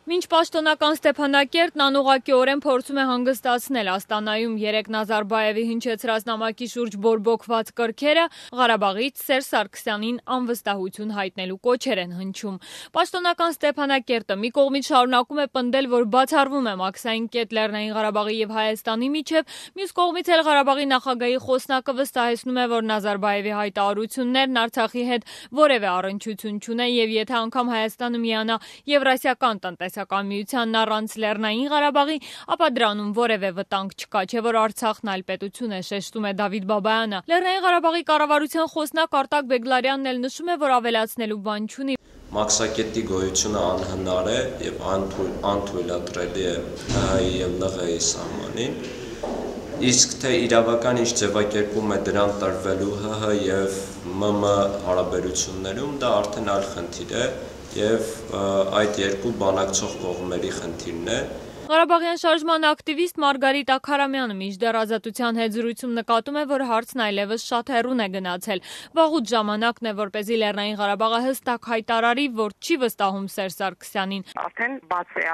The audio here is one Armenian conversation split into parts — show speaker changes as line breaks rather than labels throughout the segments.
Մինչ պաշտոնական Ստեփանակերտն անուղղակիորեն փորձում է հանգստացնել Աստանայում երեկ Նազարբաևի հնչեցրած նամակի շուրջ բորբոքված կրքերը, Ղարաբաղից Սերժ Սարգսյանին անվստահություն հայտնելու կոչեր են հնչում։ Պաշտոնական Ստեփանակերտը մի կողմից շարունակում է պնդել, որ բացառվում է մաքսային կետ Լեռնային Ղարաբաղի եւ Հայաստանի միջև, մյուս կողմից էլ Ղարաբաղի նախագահի խոսնակը վստահեցնում է, որ Նազարբաևի հայտարարություններն Արցախի հետ որևէ առնչություն չունեն եւ եթե անգամ Հայաստանը միանա Եվրասիական տնտեսական միությանն առանց Լեռնային Ղարաբաղի, ապա դրանում որևէ վտանգ չկա, չէ որ Արցախն այլ պետություն է, շեշտում է Դավիթ Բաբայանը։ Լեռնային Ղարաբաղի կառավարության խոսնակ Արտակ Բեգլարյանն էլ նշում է, որ ավելացնելու բան չունի։
Մաքսակետի գոյությունը անհնար է եւ անթույլատրելի է ՀՀ-ի եւ ԼՂՀ-ի սահմանին, իսկ թե իրավական ինչ ձևակերպում է դրան տրվելու ՀՀ եւ ՄՄ հարաբերություններում, դա արդեն այլ խնդիր է եւ այդ երկու բանակցող կողմերի խնդիրն է։
Ղարաբաղյան շարժման ակտիվիստ Մարգարիտ Աքարամյանը մինչդեռ Ազատության հետ զրույցում նկատում է, որ հարցն այլևս շատ հեռուն է գնացել։ Վաղուց ժամանակն է, որպեսզի Լեռնային Ղարաբաղը հստակ հայտարարի, որ չի վստահում Սերժ Սարգսյանին։
Արդեն բաց է,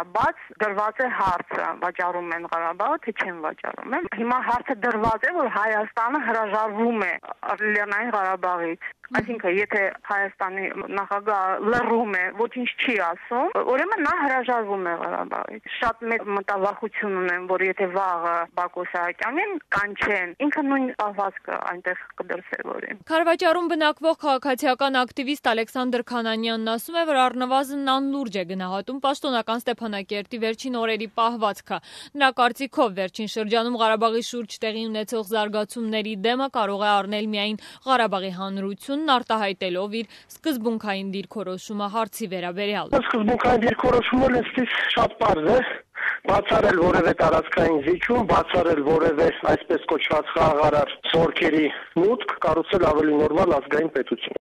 դրված է հարցը, վաճառում են Ղարաբաղը, թե չեն վաճառում են։ Հիմա հարցը դրված է, որ Հայաստանը հրաժարվում է Լեռնային Ղարաբաղից։ Այսինքն, եթե Հայաստանի նախագահը լռում է, ոչինչ չի ասում, ուրեմն նա հրաժարվում է Ղարաբաղից։ Շատ մեծ մտավախություն ունեմ, որ եթե վաղը Բակո Սահակյանին կանչեն, ինքը նույն պահվածքը այնտեղ կդրսևորի։
Քարվաճառում բնակվող քաղաքացիական ակտիվիստ Ալեքսանդր Քանանյանն ասում է, որ առնվազն անլուրջ է գնահատում պաշտոնական Ստեփանակերտի վերջին օրերի պահվածքը։ Նրա կարծիքով վերջին շրջանում Ղարաբաղի շուրջ տեղի ունեցող զարգացումների դեմը կարող է առնել միայն Ղարաբաղի հանրություն արտահայտելով իր սկզբունքային դիրքորոշումը հարցի վերաբերյալ։
Սկզբունքային դիրքորոշումը լստից շատ պարզ է, բացառել որևէ տարածքային զիջում, բացառել որևէ այսպես կոչված խաղաղարար զորքերի մուտք, կառուցել ավելի նորմալ ազգային պետություն։